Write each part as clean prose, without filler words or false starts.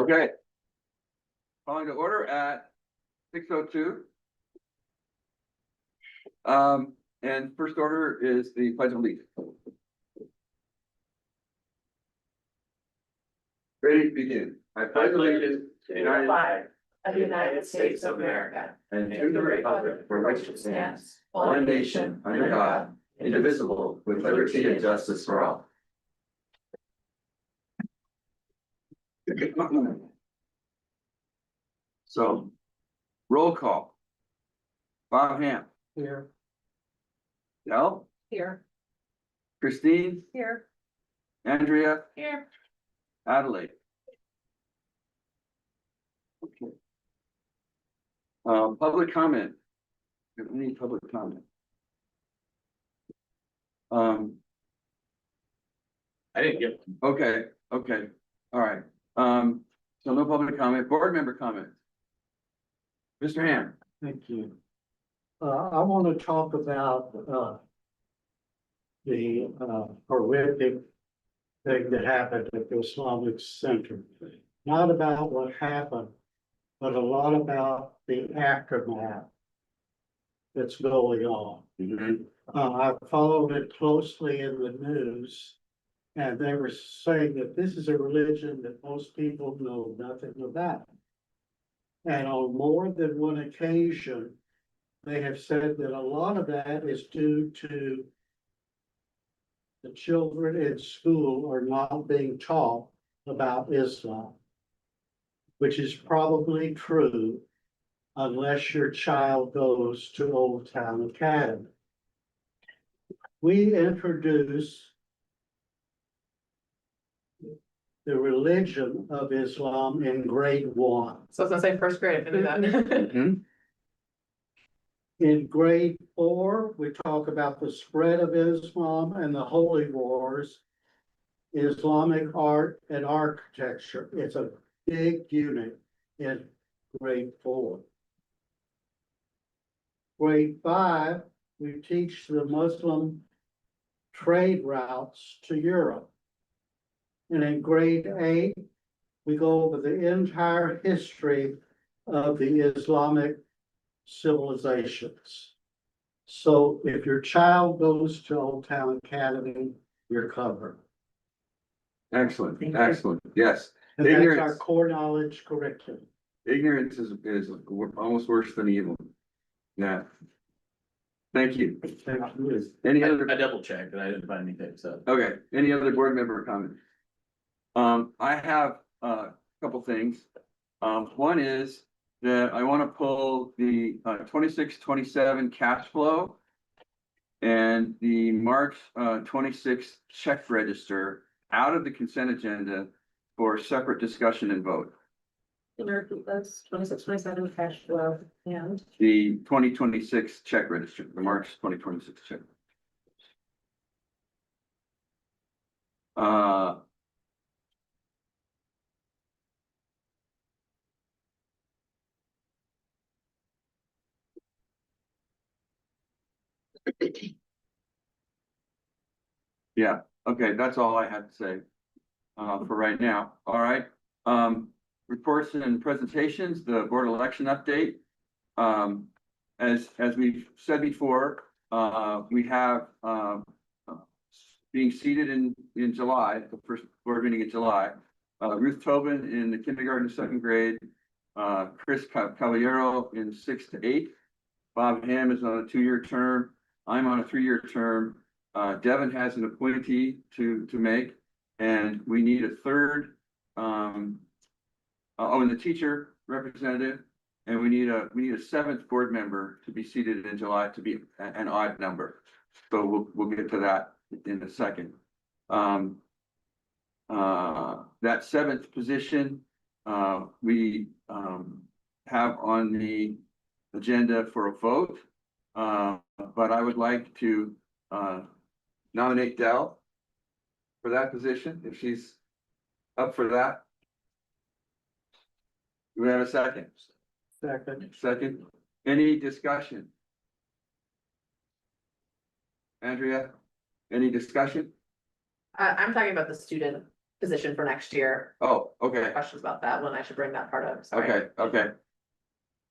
Okay. Calling to order at 6:02. And first order is the pledge of allegiance. Ready to begin. I pledge allegiance to the United flag of the United States of America and to the republic for which it stands, one nation, under God, indivisible, with liberty and justice for all. So, roll call. Bob Ham. Here. Del, Here. Christine, Here. Andrea, Here. Adelaide. Okay. Public comment. Any public comment? I didn't get. Okay, all right. So no public comment, board member comment. Mr. Ham. Thank you. I want to talk about, the, horrific thing that happened at the Islamic Center. Not about what happened, but a lot about the aftermath that's going on. I followed it closely in the news, and they were saying that this is a religion that most people know nothing about. And on more than one occasion, they have said that a lot of that is due to the children in school are not being taught about Islam, which is probably true unless your child goes to Old Town Academy. We introduce the religion of Islam in grade 1. So I was gonna say first grade, I knew that. In grade 4, we talk about the spread of Islam and the holy wars, Islamic art and architecture. It's a big unit in grade 4. Grade 5, we teach the Muslim trade routes to Europe. And in grade 8, we go over the entire history of the Islamic civilizations. So if your child goes to Old Town Academy, you're covered. Excellent, excellent, yes. And that's our Ignorance. core knowledge curriculum. Ignorance is almost worse than evil. Yeah. Thank you. Any other? I double checked and I didn't find anything, so. Okay, any other board member comment? I have a couple things. One is that I want to pull the 26-27 cash flow and the March 26 check register out of the consent agenda for separate discussion and vote. Can you repeat those? 26, 27 cash flow and. The 2026 check register, the March 2026 check. Yeah, okay, that's all I had to say for right now. All right. Reports and presentations, the board election update. As we've said before, we have being seated in July, the first board meeting in July, Ruth Tobin in the kindergarten, 2nd grade, Chris Caballero in 6 to 8. Bob Ham is on a 2-year term. I'm on a 3-year term. Devin has an appointee to make, and we need a third, and the teacher representative, and we need a 7th board member to be seated in July to be an odd number. So we'll get to that in a second. That 7th position, we have on the agenda for a vote, but I would like to nominate Del for that position, if she's up for that. Do we have a second? Second. Any discussion? Andrea, any discussion? I'm talking about the student position for next year. Oh, okay, Questions about that one, I should bring that part up, sorry. okay,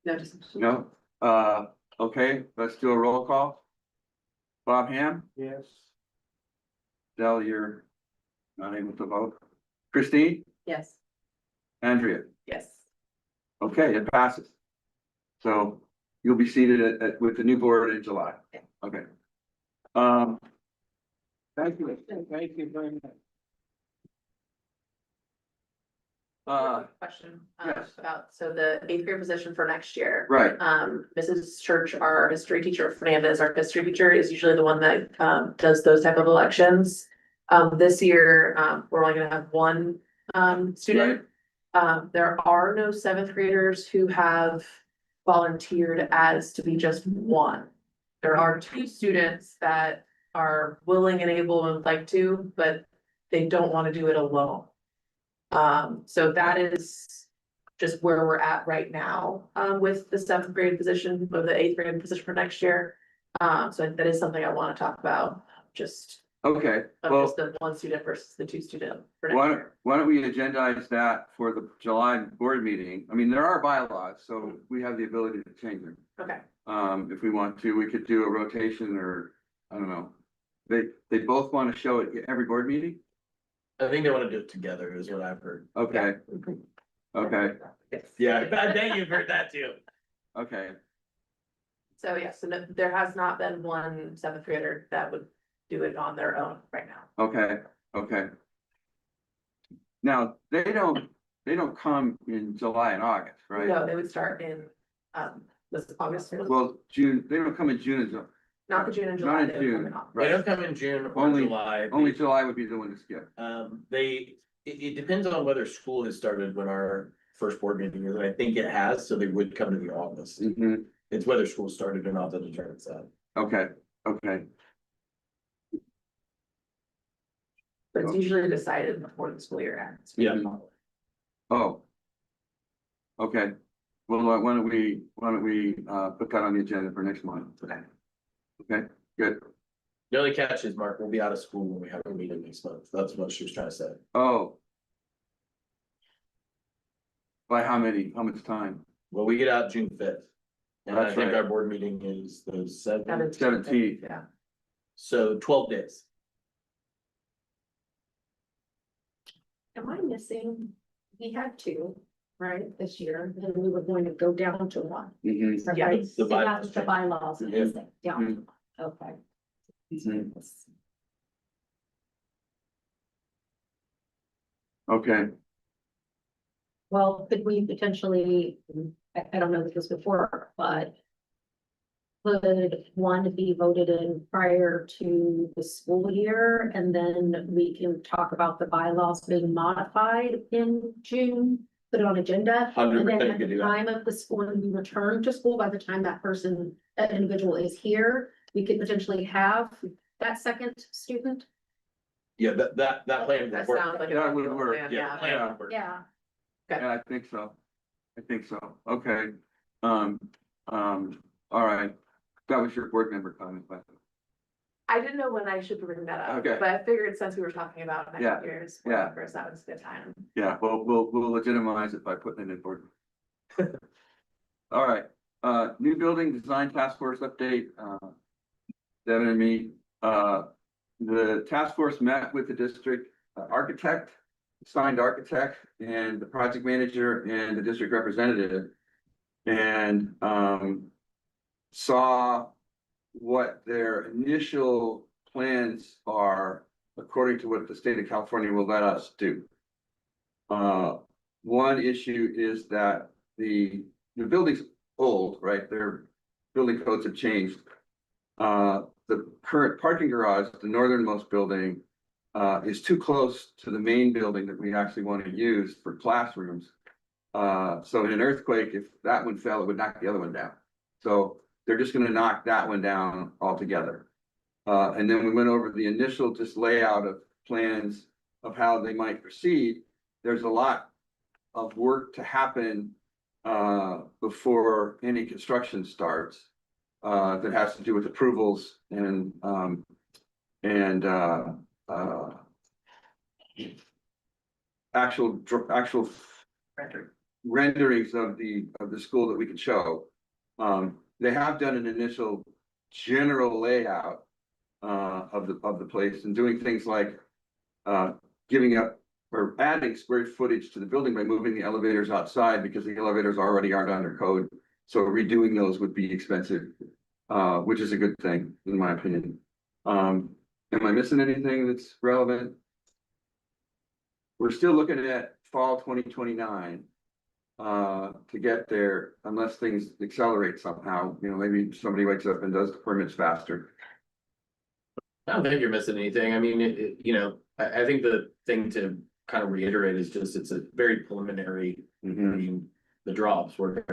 No, just. no, okay, let's do a roll call. Bob Ham, Yes. Dell, you're not able to vote. Christine, Yes. Andrea, Yes. okay, it passes. So you'll be seated with the new board in July. Yeah. Okay. Thank you very much. Question, yes. about, so the 8th grade position for next year. Right, Mrs. Church, our history teacher, Fernandez, our history teacher, is usually the one that, does those type of elections. This year, we're only gonna have one, student. There are no 7th graders who have volunteered as to be just one. There are 2 students that are willing and able and like to, but they don't want to do it alone. So that is just where we're at right now, with the 7th grade position, or the 8th grade position for next year. So that is something I want to talk about, just, okay, of well, just the 1 student versus the 2 student for why next don't, year. why don't we agendize that for the July board meeting? I mean, there are bylaws, so we have the ability to change them. Okay, If we want to, we could do a rotation or, I don't know. They both want to show it at every board meeting? I think they wanna do it together is what I've heard. Okay, okay, yes. Yeah, I bet you've heard that too. okay, So yes, so there has not been one 7th grader that would do it on their own right now. okay, okay. Now, they don't come in July and August, right? No, they would start in, this is August, Well, June, they don't come in June and July. not the June and Not July. in they would come June, in August. They don't come in June or Only- July. Only July would be the one to skip. It depends on whether school has started when our first board meeting is, and I think it has, so they would come to the August. Mhm. It's whether school started or not that determines that. Okay, okay, But it's usually decided before the school year ends. Yeah. oh. Okay, well, why don't we, put that on the agenda for next month? Okay. Okay, good. The only catch is, Mark, we'll be out of school when we have a meeting next month. That's what she was trying to say. Oh. By how much time? Well, we get out June 5th. And I That's think right. our board meeting is the 7th, 17th. Yeah. so 12 days. Am I missing? We had 2, right, this year, and we were going to go down to 1. Mhm, Is that Yeah, right? the So bylaws that's the changed. bylaws, Yeah. down to 1. Okay. mhm. Okay, Well, could we potentially, I don't know this before, but could 1 be voted in prior to the school year, and then we can talk about the bylaws being modified in June? Put it on agenda, 100% and then you at could do the that. time of the school, when we return to school, by the time that person, that individual is here, we could potentially have that second student. Yeah, that plan would That work. sounds like. That would ideal work. plan, Yeah, plan would work. Yeah. yeah, I think so. Okay, all right. That was your board member comment, but, I didn't know when I should bring that up, Okay. but I figured since we were talking about Yeah, next year's. yeah. First, that was a good time. yeah, we'll legitimize it by putting it in board. All right, new building design task force update, Devin and me, the task force met with the district architect, signed architect, and the project manager and the district representative. And, saw what their initial plans are according to what the state of California will let us do. One issue is that the building's old, right? Their building codes have changed. The current parking garage, the northernmost building, is too close to the main building that we actually want to use for classrooms. So in an earthquake, if that one fell, it would knock the other one down. So they're just gonna knock that one down altogether. And then we went over the initial just layout of plans of how they might proceed. There's a lot of work to happen before any construction starts. That has to do with approvals and actual renderings of the school that we can show. They have done an initial general layout of the place and doing things like giving up or adding square footage to the building by moving the elevators outside because the elevators already aren't under code. So redoing those would be expensive, which is a good thing, in my opinion. Am I missing anything that's relevant? We're still looking at fall 2029 to get there unless things accelerate somehow. You know, maybe somebody wakes up and does the permits faster. I don't think you're missing anything. I mean, you know, I think the thing to kind of reiterate is just, it's a very preliminary. I mean, the drops were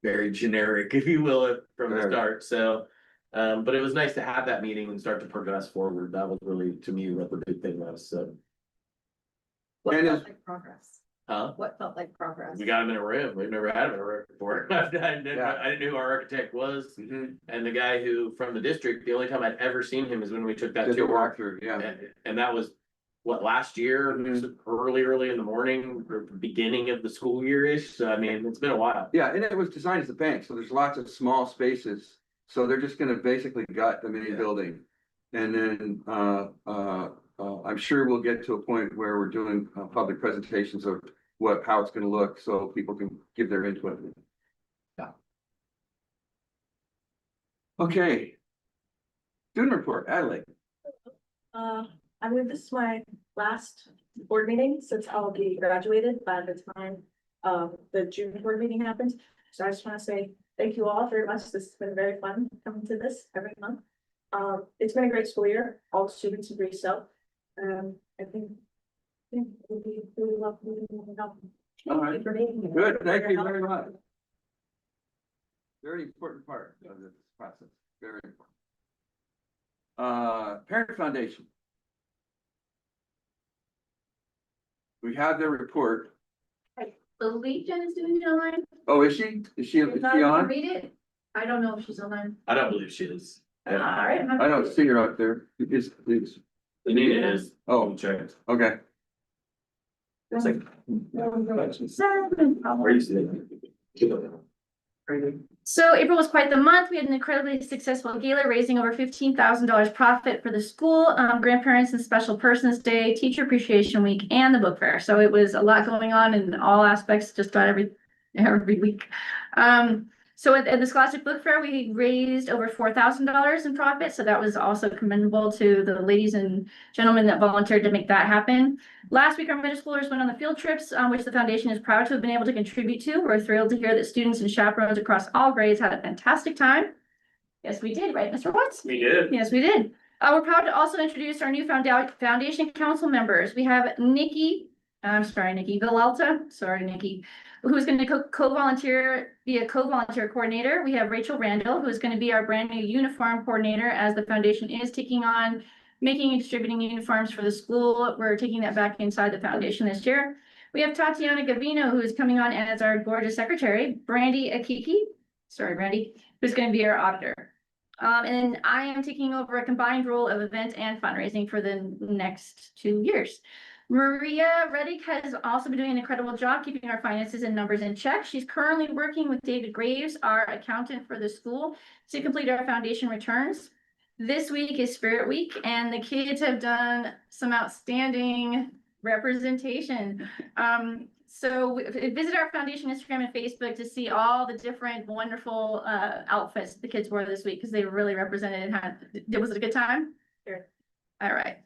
very generic, if you will, from the Very. start, so. But it was nice to have that meeting and start to progress forward. That was really, to me, what the big thing was, so. What And felt it's- like progress? Huh? What felt like progress? We got him in a room. We've never had him in a room before. I didn't Yeah. know who our architect was. Mhm. And the guy who, from the district, the only time I'd ever seen him is when we took that Did the tour. walkthrough, yeah. And that was, what, last year, Mhm. early in the morning, or beginning of the school year-ish, so I mean, it's been a while. Yeah, and it was designed as a bank, so there's lots of small spaces. So they're just gonna basically gut the main Yeah. building. And then, I'm sure we'll get to a point where we're doing, public presentations of how it's gonna look, so people can give their input. Yeah. Okay. Student report, Adelaide. I believe this is my last board meeting since I'll be graduated by the time the June board meeting happens. So I just want to say thank you all very much. This has been very fun coming to this every month. It's been a great school year. All the students agree so. I think it would be really lovely. All right. Good, thank you very much. Very important part of this process, very important. Parent Foundation. We have their report. The Legion is doing it online. Oh, is she? Is she on? Read it. I don't know if she's online. I don't believe she is. All right. I don't see her up there. Is. Anita is. Oh, Check. okay. It's like. Where Where you see it? So April was quite the month. We had an incredibly successful gala, raising over $15,000 profit for the school, grandparents and special persons day, teacher appreciation week, and the book fair. So it was a lot going on in all aspects, just about every week. So at the Scholastic Book Fair, we raised over $4,000 in profit. So that was also commendable to the ladies and gentlemen that volunteered to make that happen. Last week, our middle schoolers went on the field trips, which the foundation is proud to have been able to contribute to. We're thrilled to hear that students and chaperones across all grades had a fantastic time. Yes, we did, right, Mr. Watts? We did. Yes, we did. We're proud to also introduce our new foundation council members. We have Nikki Villalta, who's going to be a co-volunteer coordinator. We have Rachel Randall, who's going to be our brand new uniform coordinator as the foundation is taking on making and distributing uniforms for the school. We're taking that back inside the foundation this year. We have Tatiana Gavino, who is coming on as our gorgeous secretary. Brandy who's going to be our auditor. And I am taking over a combined role of event and fundraising for the next 2 years. Maria Reddick has also been doing an incredible job keeping our finances and numbers in check. She's currently working with David Graves, our accountant for the school, to complete our foundation returns. This week is Spirit Week, and the kids have done some outstanding representation. So visit our foundation Instagram and Facebook to see all the different wonderful outfits the kids wore this week, because they really represented. Was it a good time? Sure. All right.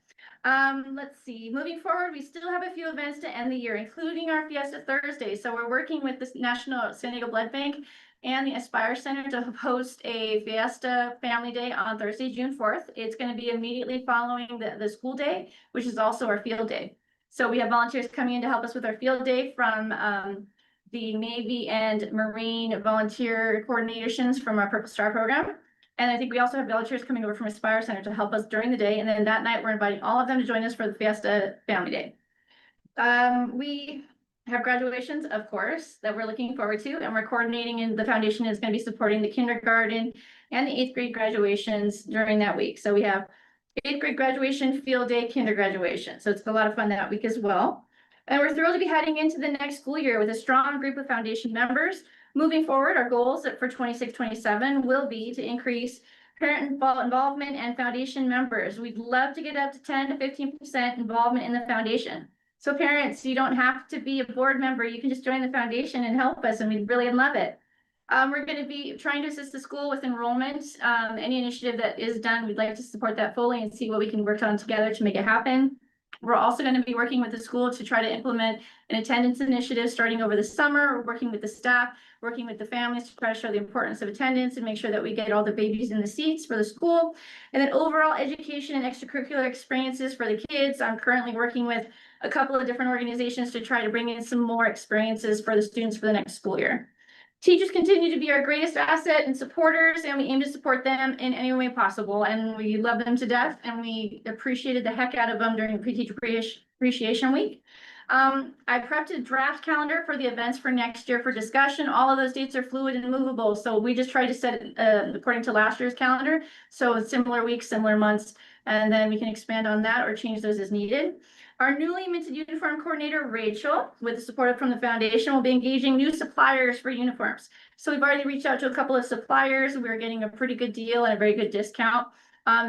Let's see, moving forward, we still have a few events to end the year, including our Fiesta Thursday. So we're working with the National San Diego Blood Bank and the Aspire Center to host a Fiesta Family Day on Thursday, June 4th. It's going to be immediately following the school day, which is also our field day. So we have volunteers coming in to help us with our field day from the Navy and Marine volunteer coordinations from our Purple Star program. And I think we also have volunteers coming over from Aspire Center to help us during the day. And then that night, we're inviting all of them to join us for the Fiesta Family Day. We have graduations, of course, that we're looking forward to. And we're coordinating, and the foundation is going to be supporting the kindergarten and the 8th grade graduations during that week. So we have 8th grade graduation, field day, kinder graduation. So it's a lot of fun that week as well. And we're thrilled to be heading into the next school year with a strong group of foundation members. Moving forward, our goals for 26-27 will be to increase parent involvement and foundation members. We'd love to get up to 10 to 15% involvement in the foundation. So parents, you don't have to be a board member. You can just join the foundation and help us, and we'd really love it. We're going to be trying to assist the school with enrollment. Any initiative that is done, we'd like to support that fully and see what we can work on together to make it happen. We're also going to be working with the school to try to implement an attendance initiative starting over the summer. We're working with the staff, working with the families to try to show the importance of attendance and make sure that we get all the babies in the seats for the school. And then overall education and extracurricular experiences for the kids. I'm currently working with a couple of different organizations to try to bring in some more experiences for the students for the next school year. Teachers continue to be our greatest asset and supporters, and we aim to support them in any way possible. And we love them to death, and we appreciated the heck out of them during Pre-Teacher Appreciation Week. I prepped a draft calendar for the events for next year for discussion. All of those dates are fluid and movable, so we just tried to set it according to last year's calendar. So similar weeks, similar months, and then we can expand on that or change those as needed. Our newly minted uniform coordinator, Rachel, with the support from the foundation, will be engaging new suppliers for uniforms. So we've already reached out to a couple of suppliers. We're getting a pretty good deal and a very good discount.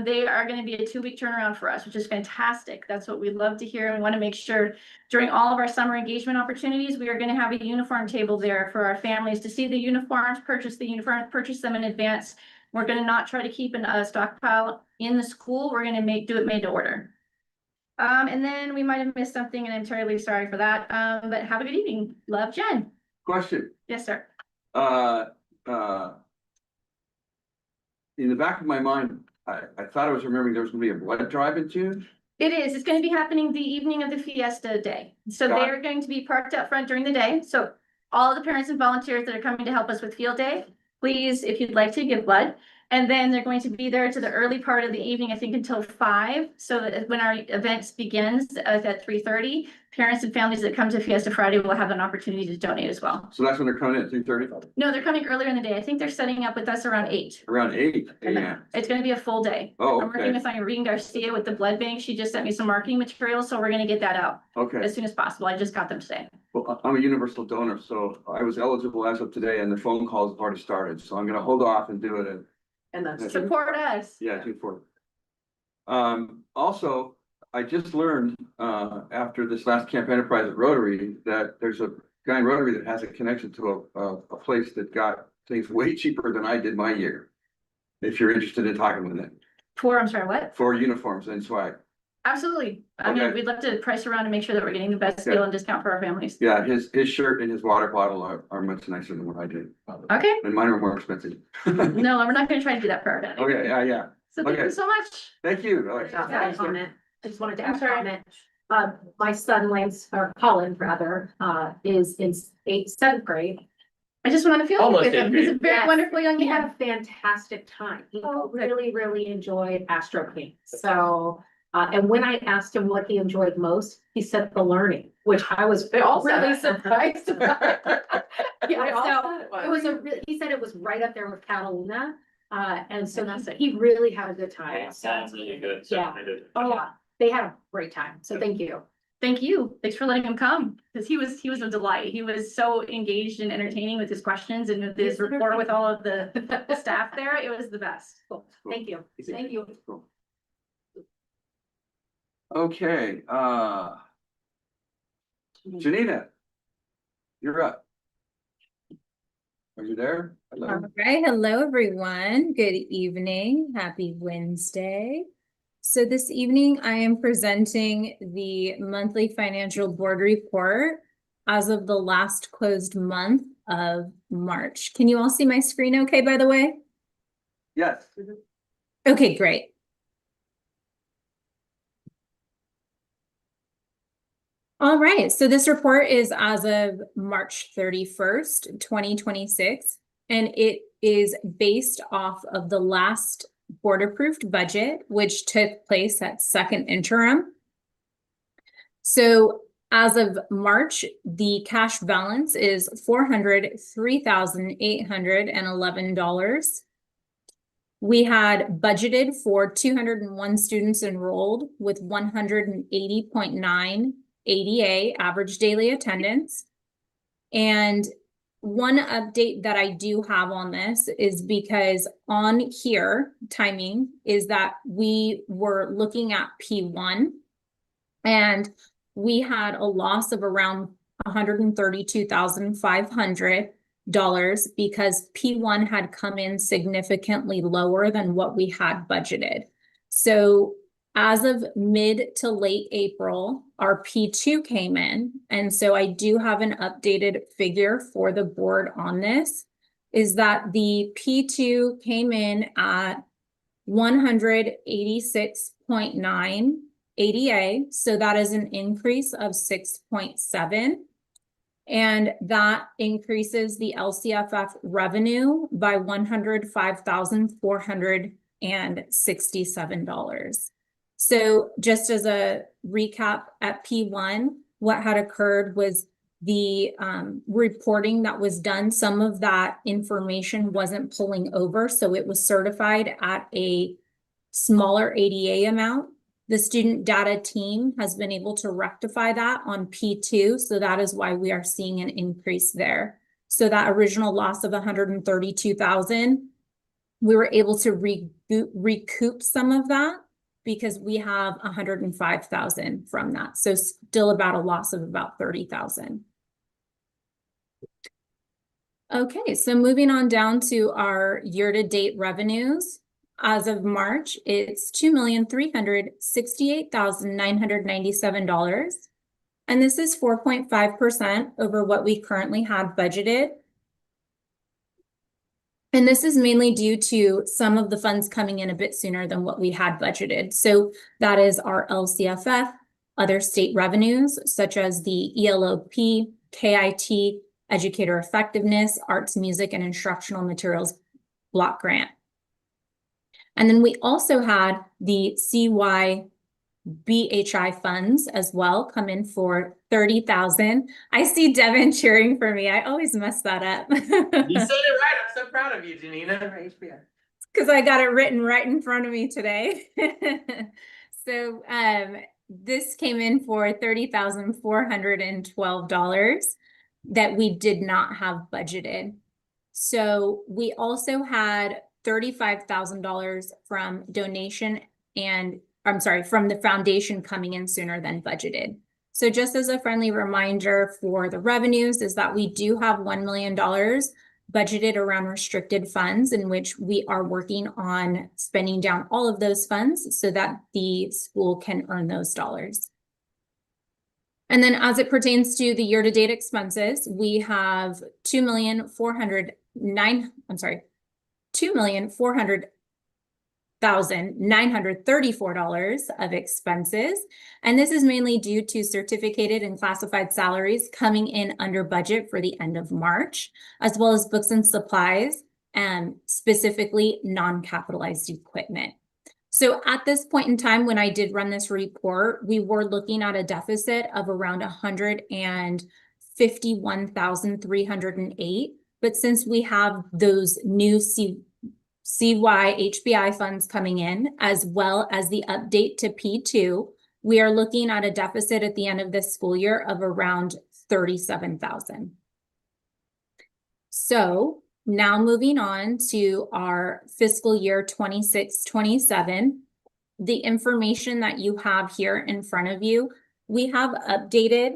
They are going to be a 2-week turnaround for us, which is fantastic. That's what we love to hear. We want to make sure during all of our summer engagement opportunities, we are going to have a uniform table there for our families to see the uniforms, purchase them in advance. We're going to not try to keep a stockpile in the school. We're going to do it made to order. And then we might have missed something, and I'm terribly sorry for that. But have a good evening. Love, Jen. Question. Yes, sir. In the back of my mind, I thought I was remembering there was gonna be a blood drive in June. It is. It's going to be happening the evening of the Fiesta Day. So Got it. they're going to be parked out front during the day. So all of the parents and volunteers that are coming to help us with field day, please, if you'd like to, give blood. And then they're going to be there to the early part of the evening, I think until 5. So that when our events begins at 3:30, parents and families that come to Fiesta Friday will have an opportunity to donate as well. So that's when they're coming in at 3:30? No, they're coming earlier in the day. I think they're setting up with us around 8. Around 8 And then a.m. it's going to be a full day. Oh, I'm working okay, with Irene Garcia with the blood bank. She just sent me some marketing materials, so we're going to get that out okay. as soon as possible. I just got them today. Well, I'm a universal donor, so I was eligible as of today and the phone calls have already started. So I'm gonna hold off and do it at, And that's. Support us. yeah, June 4th. Also, I just learned, after this last Camp Enterprise at Rotary, that there's a guy in Rotary that has a connection to a place that got things way cheaper than I did my year. If you're interested in talking with him, I'm sorry, what? for uniforms and swag. Absolutely. I mean, Okay. we'd love to price around and make sure that we're getting the best deal and discount for our families. Yeah, his shirt and his water bottle are much nicer than what I did. Okay. And mine are more expensive. No, we're not going to try to do that for our family. Okay, yeah. So thank okay. you so much. Thank you. Alex. Comment. I just wanted to I'm add a sorry. comment. My son Lance, or Colin rather, is in 7th grade. I just want to feel Almost with him. He's a eighth very Yes. wonderful young He had man. a fantastic time. He Oh, good. really enjoyed Astro Camp. So, and when I asked him what he enjoyed most, he said the learning, which I was really surprised about. Yeah, so it was he said it was right up there with Catalina. And so he really had a good time. Sounds really good. Yeah. Yeah, they had a great time. So thank you. Thank you. Thanks for letting him come, because he was a delight. He was so engaged and entertaining with his questions and with his rapport with all of the staff there. It was the best. Cool. Thank you. Thank you. Okay, Janina. You're up. Are you there? Hello. All right, hello everyone. Good evening. Happy Wednesday. So this evening I am presenting the monthly financial board report as of the last closed month of March. Can you all see my screen okay, by the way? Yes. Okay, great. All right, so this report is as of March 31st, 2026, and it is based off of the last board approved budget, which took place at second interim. So as of March, the cash balance is $403,811. We had budgeted for 201 students enrolled with 180.9 ADA, average daily attendance. And one update that I do have on this is because on here, timing is that we were looking at P1 and we had a loss of around $132,500 because P1 had come in significantly lower than what we had budgeted. So as of mid to late April, our P2 came in. And so I do have an updated figure for the board on this, is that the P2 came in at 186.9 ADA. So that is an increase of 6.7. And that increases the LCFF revenue by $105,467. So just as a recap at P1, what had occurred was the reporting that was done, some of that information wasn't pulling over. So it was certified at a smaller ADA amount. The student data team has been able to rectify that on P2. So that is why we are seeing an increase there. So that original loss of 132,000, we were able to recoup some of that because we have 105,000 from that. So still about a loss of about 30,000. Okay, so moving on down to our year-to-date revenues. As of March, it's $2,368,997. And this is 4.5% over what we currently had budgeted. And this is mainly due to some of the funds coming in a bit sooner than what we had budgeted. So that is our LCFF, other state revenues, such as the ELOP, KIT, Educator Effectiveness, Arts, Music, and Instructional Materials Block Grant. And then we also had the CYBHI funds as well come in for 30,000. I see Devin cheering for me. I always mess that up. You said it right. I'm so proud of you, Janina. Because I got it written right in front of me today. So this came in for $30,412 that we did not have budgeted. So we also had $35,000 from donation and from the foundation coming in sooner than budgeted. So just as a friendly reminder for the revenues is that we do have $1 million budgeted around restricted funds in which we are working on spending down all of those funds so that the school can earn those dollars. And then as it pertains to the year-to-date expenses, we have $2,400,934 of expenses. And this is mainly due to certificated and classified salaries coming in under budget for the end of March, as well as books and supplies, and specifically non-capitalized equipment. So at this point in time, when I did run this report, we were looking at a deficit of around 151,308. But since we have those new CYHBI funds coming in, as well as the update to P2, we are looking at a deficit at the end of this school year of around 37,000. So now moving on to our fiscal year 26-27, the information that you have here in front of you, we have updated.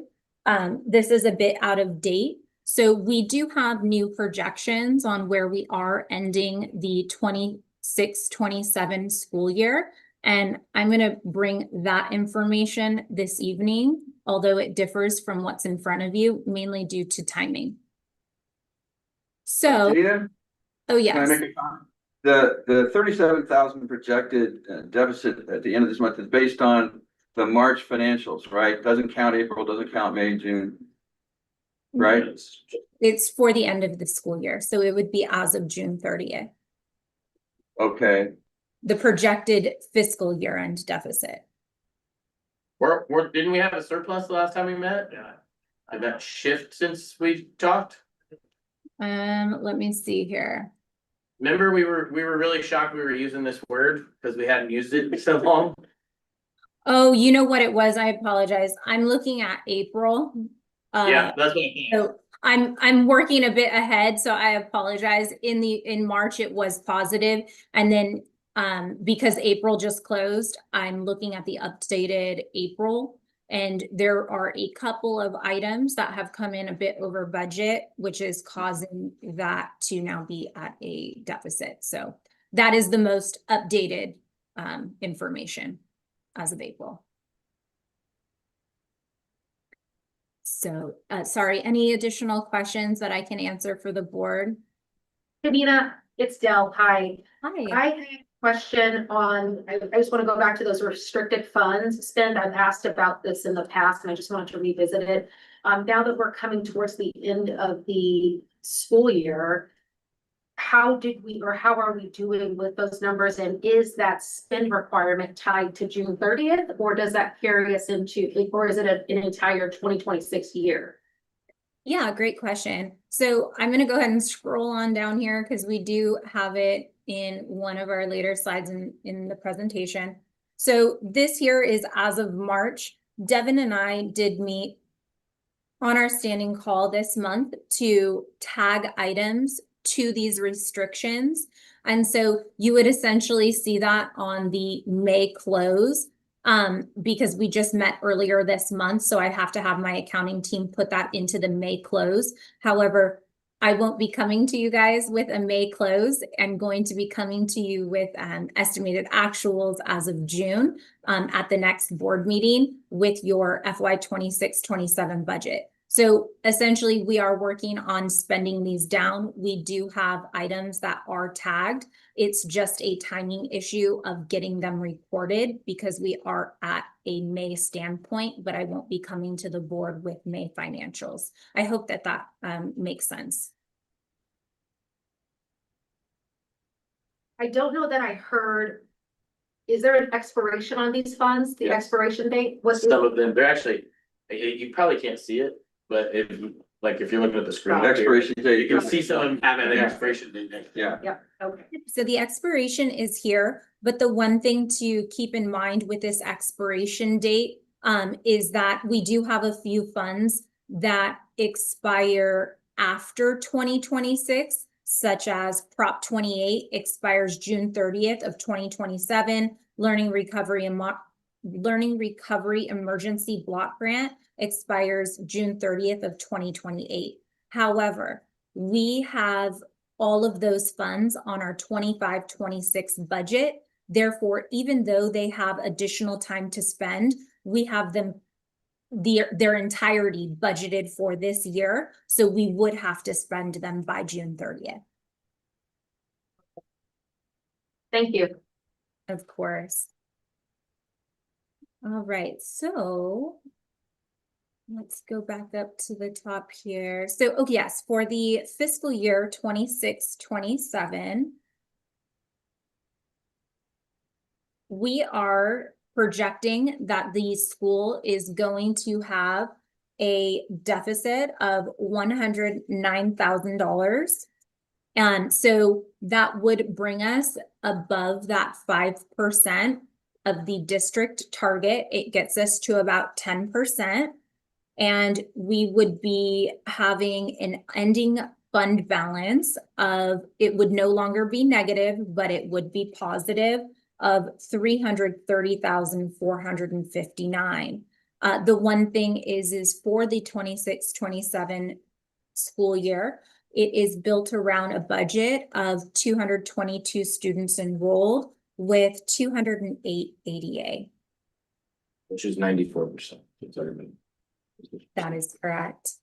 This is a bit out of date. So we do have new projections on where we are ending the 26-27 school year. And I'm going to bring that information this evening, although it differs from what's in front of you, mainly due to timing. So, Janina, oh yes. can I make a comment? The 37,000 projected deficit at the end of this month is based on the March financials, right? Doesn't count April, doesn't count May, June. Right? It's for the end of the school year. So it would be as of June 30th. Okay. The projected fiscal year end deficit. Didn't we have a surplus the last time we met? Yeah. Did that shift since we talked? Let me see here. Remember, we were really shocked we were using this word because we hadn't used it in so long. Oh, you know what it was? I apologize. I'm looking at April. Yeah, that's what I thought. So I'm working a bit ahead, so I apologize. In March, it was positive, and then because April just closed, I'm looking at the updated April, and there are a couple of items that have come in a bit over budget, which is causing that to now be at a deficit. So that is the most updated information as of April. So, sorry, any additional questions that I can answer for the board? Davina, it's Dell. Hi. Hi. I have a question on, I just want to go back to those restricted funds spend. I've asked about this in the past and I just wanted to revisit it. Now that we're coming towards the end of the school year, how did we, or how are we doing with those numbers? And is that spend requirement tied to June 30th? Or does that carry us into, or is it an entire 2026 year? Yeah, great question. So I'm going to go ahead and scroll on down here because we do have it in one of our later slides in the presentation. So this here is as of March. Devin and I did meet on our standing call this month to tag items to these restrictions. And so you would essentially see that on the May close because we just met earlier this month. So I have to have my accounting team put that into the May close. However, I won't be coming to you guys with a May close. I'm going to be coming to you with estimated actuals as of June at the next board meeting with your FY 26-27 budget. So essentially, we are working on spending these down. We do have items that are tagged. It's just a timing issue of getting them recorded because we are at a May standpoint, but I won't be coming to the board with May financials. I hope that that makes sense. I don't know that I heard, is there an expiration on these funds? The Yeah. expiration date? What's Some of them, they're actually, you probably can't see it, but if you're looking at the screen. here, Expiration You date. can see some of them have an Yeah. expiration date next. Yeah. Yeah, okay. So the expiration is here, but the one thing to keep in mind with this expiration date is that we do have a few funds that expire after 2026, such as Prop 28 expires June 30th of 2027, Learning Recovery Emergency Block Grant expires June 30th of 2028. However, we have all of those funds on our 25-26 budget. Therefore, even though they have additional time to spend, we have them their entirety budgeted for this year. So we would have to spend them by June 30th. Thank you. Of course. All right, so let's go back up to the top here. So, oh yes, for the fiscal year 26-27, we are projecting that the school is going to have a deficit of $109,000. And so that would bring us above that 5% of the district target. It gets us to about 10%. And we would be having an ending fund balance of, it would no longer be negative, but it would be positive of $330,459. The one thing is for the 26-27 school year, it is built around a budget of 222 students enrolled with 208 ADA. Which is 94%. That is correct.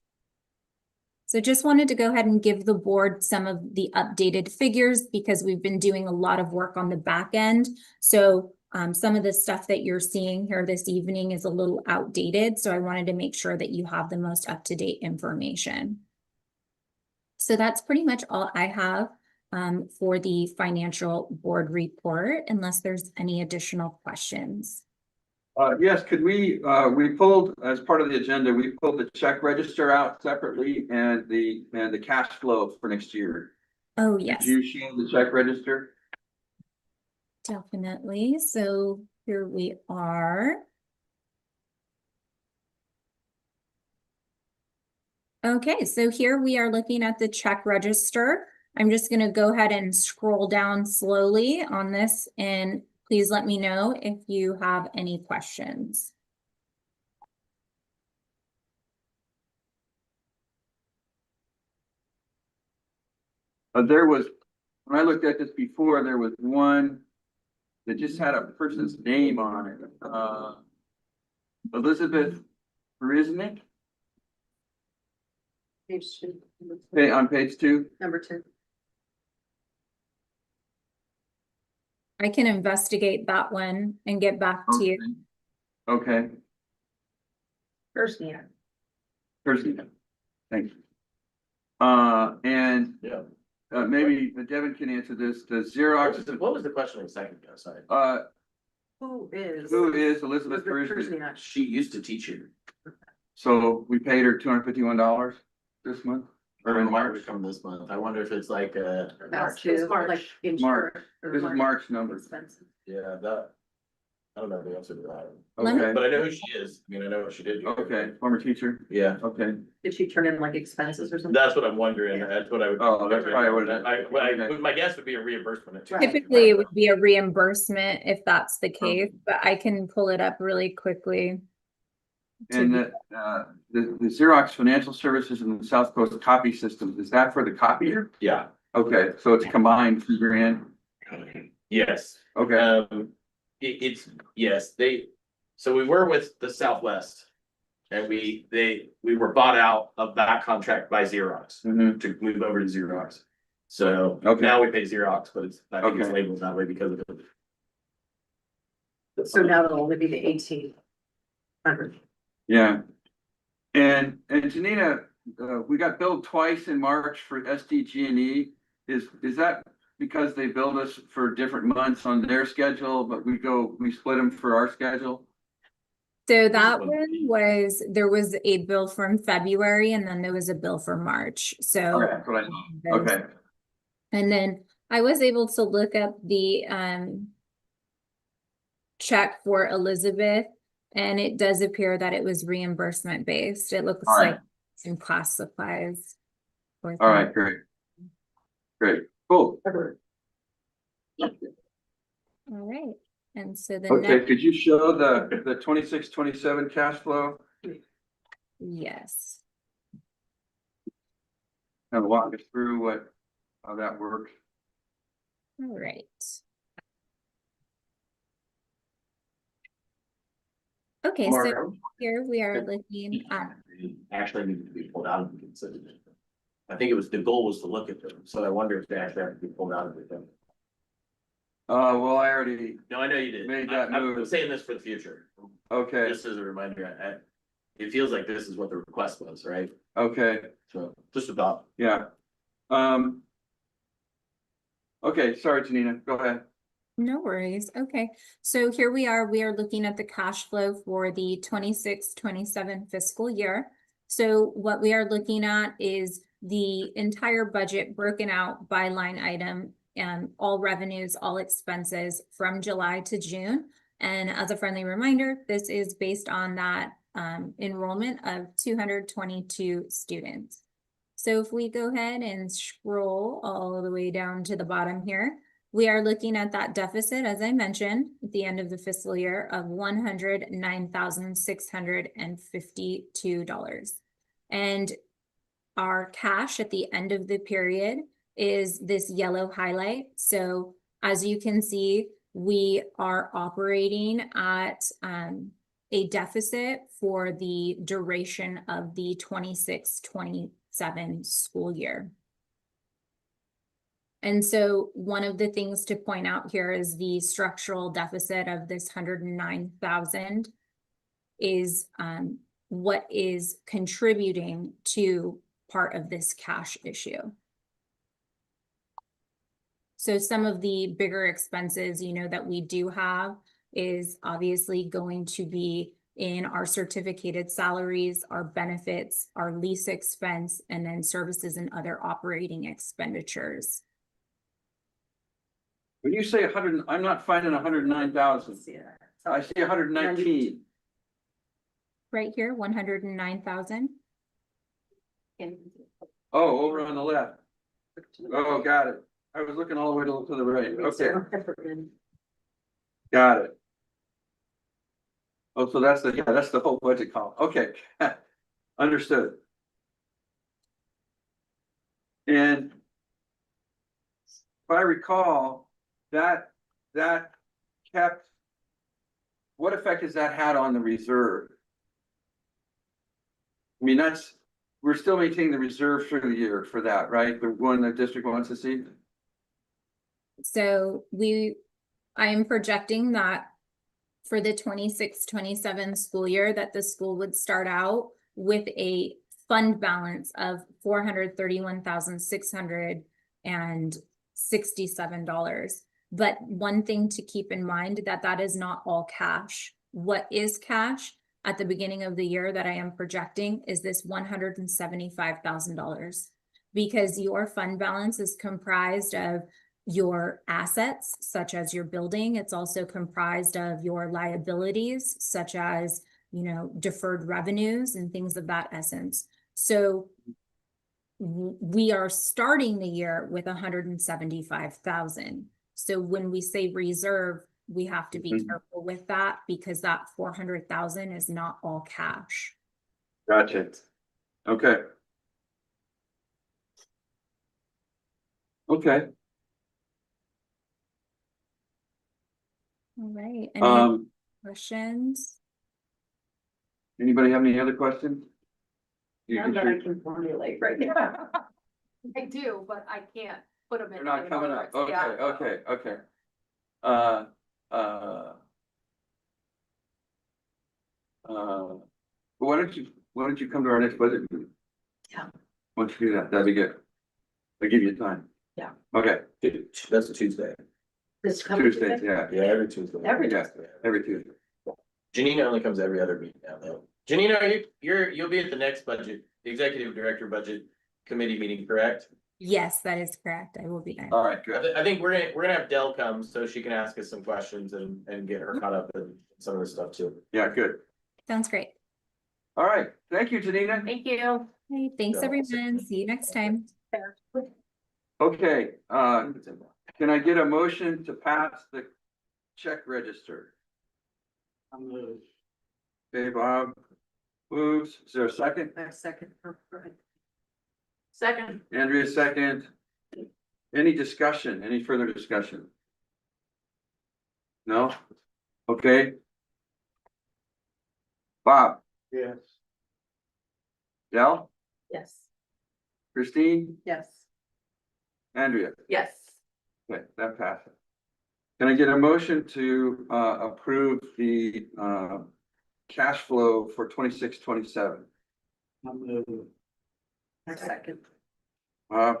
So just wanted to go ahead and give the board some of the updated figures because we've been doing a lot of work on the back end. So some of the stuff that you're seeing here this evening is a little outdated. So I wanted to make sure that you have the most up-to-date information. So that's pretty much all I have for the financial board report, unless there's any additional questions. Yes, could we pulled, as part of the agenda, we pulled the check register out separately and the cash flow for next year. Oh, yes. Did you show the check register? Definitely. So here we are. Okay, so here we are looking at the check register. I'm just gonna go ahead and scroll down slowly on this, and please let me know if you have any questions. There was, when I looked at this before, there was one that just had a person's name on it. Elizabeth Brisnick, Page two. on page 2. Number 2. I can investigate that one and get back to you. Okay, First, yeah. person, thank you. And Yeah. maybe Devin can answer this, the What was Xerox, what was the question a second ago? Sorry. Who is? who is Elizabeth Brisnick? She used to teach here. So we paid her $251 this month, or in March. From this month. I wonder if it's like, March, like insurance. March. or This is March number. expenses. yeah, that. I don't know the answer to that. Let me- Okay, But I know who she is. I mean, I know what she did. here. okay, former teacher, Yeah, okay. Did she turn in like expenses or something? that's what I'm wondering. That's what I would. Oh, that's probably what it is. I my guess would be a reimbursement. Right. Typically, it would be a reimbursement if that's the case, but I can pull it up really quickly. And the Xerox Financial Services and the South Coast Copy Systems, is that for the copier? Yeah, Okay, so it's combined $3,000, yes. okay, It's, yes, so we were with the Southwest. And we were bought out of that contract by Xerox mhm, to move over to Xerox. So Okay. now we pay Xerox, but I think it's Okay. labeled that way because of it. So now it'll only be the 1,800. yeah. And Janina, we got billed twice in March for SDG&E. Is that because they billed us for different months on their schedule, but we split them for our schedule? So that one was, there was a bill from February and then there was a bill for March, so. Okay, that's what I thought. Okay, And then I was able to look up the check for Elizabeth, and it does appear that it was reimbursement based. It looks All right. like some class supplies. all right, great. Great, cool. All right, and so the Okay, next, could you show the 26-27 cash flow? yes. And walk us through how that works. All right. Okay, so here we are looking at, Actually needed to be pulled out of the consideration. I think it was, the goal was to look at them, so I wonder if they actually have to be pulled out of it. Well, I already, No, I know you did. Made that I'm move. saying this for the future, okay, just as a reminder, it feels like this is what the request was, right? okay, So, just about. yeah. Okay, sorry, Janina, go ahead. no worries. Okay, so here we are looking at the cash flow for the 26-27 fiscal year. So what we are looking at is the entire budget broken out by line item and all revenues, all expenses from July to June. And as a friendly reminder, this is based on that enrollment of 222 students. So if we go ahead and scroll all the way down to the bottom here, we are looking at that deficit, as I mentioned, at the end of the fiscal year of $109,652. And our cash at the end of the period is this yellow highlight. So as you can see, we are operating at a deficit for the duration of the 26-27 school year. And so one of the things to point out here is the structural deficit of this 109,000 is what is contributing to part of this cash issue. So some of the bigger expenses, that we do have is obviously going to be in our certificated salaries, our benefits, our lease expense, and then services and other operating expenditures. When you say 100, I'm not finding 109,000. I see 119. Right here, 109,000. Oh, over on the left. Oh, got it. I was looking all the way to the right. Okay, got it. Oh, so that's the, yeah, that's the whole budget column. Okay. Understood. And if I recall, that kept, what effect has that had on the reserve? I mean, we're still maintaining the reserve through the year for that, right? The one the district wants to see? So I am projecting that for the 26-27 school year, that the school would start out with a fund balance of $431,667. But one thing to keep in mind that is not all cash. What is cash at the beginning of the year that I am projecting is this $175,000, because your fund balance is comprised of your assets, such as your building. It's also comprised of your liabilities, such as, deferred revenues and things of that essence. So we are starting the year with 175,000. So when we say reserve, we have to be careful with that, because that 400,000 is not all cash. Gotcha. Okay. Okay. All right. Any Um, questions? anybody have any other questions? You None can that I shoot. can formulate right now. I do, but I can't put them in. They're not coming up. words. Okay, Yeah. okay, okay. Why don't you come to our next budget meeting? Yeah. Why don't you do that? That'd be good. I'll give you time. Yeah. Okay, That's a Tuesday. This coming Tuesdays, yeah, Yeah, every Tuesday. Every yeah, every Tuesday. Janina only comes every other meeting now, though. Janina, you'll be at the next budget, executive director budget committee meeting, correct? Yes, that is correct. I will be there. All right, good. I think we're gonna have Dell come so she can ask us some questions and get her caught up in some of the stuff too. Yeah, good. Sounds great. All right, thank you, Janina. Thank you. Okay, thanks, Yeah. everyone. See you next time. Okay, can I get a motion to pass the check register? I'm moved. Okay, Bob moves. Is there a second? Second. Second. Andrea, second. Any discussion, any further discussion? No? Okay. Bob, Yes. Dell, Yes. Christine, Yes. Andrea. Yes. Okay, that passes. Can I get a motion to approve the cash flow for 26-27? I'm moved. Second.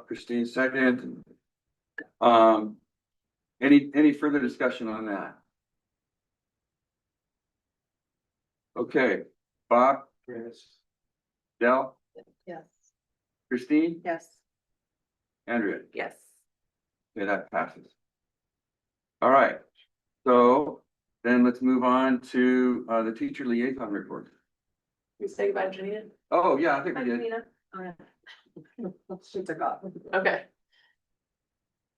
Christine, second. Any further discussion on that? Okay, Bob, Yes. Dell, Yes. Christine, Yes. Andrea. Yes. Okay, that passes. All right, so then let's move on to the teacher liaison report. You say goodbye, Janina? Oh, yeah, I think we did. She took off. Okay.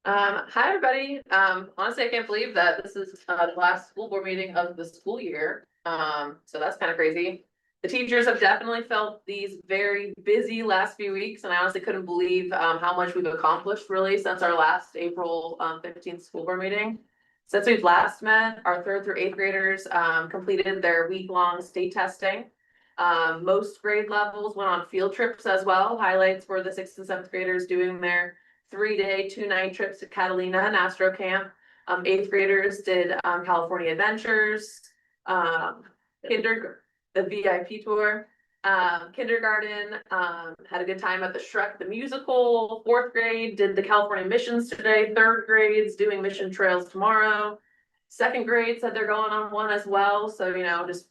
Hi, everybody. Honestly, I can't believe that this is the last school board meeting of the school year. So that's kind of crazy. The teachers have definitely felt these very busy last few weeks, and I honestly couldn't believe how much we've accomplished really since our last April 15th school board meeting. Since we've last met, our 3rd through 8th graders completed their week-long state testing. Most grade levels went on field trips as well. Highlights were the 6th and 7th graders doing their 3-day, 2-night trips to Catalina and Astro Camp. 8th graders did California Adventures. The VIP tour. Kindergarten had a good time at the Shrek the Musical. 4th grade did the California missions today. 3rd grade's doing mission trails tomorrow. 2nd grade said they're going on one as well. So, just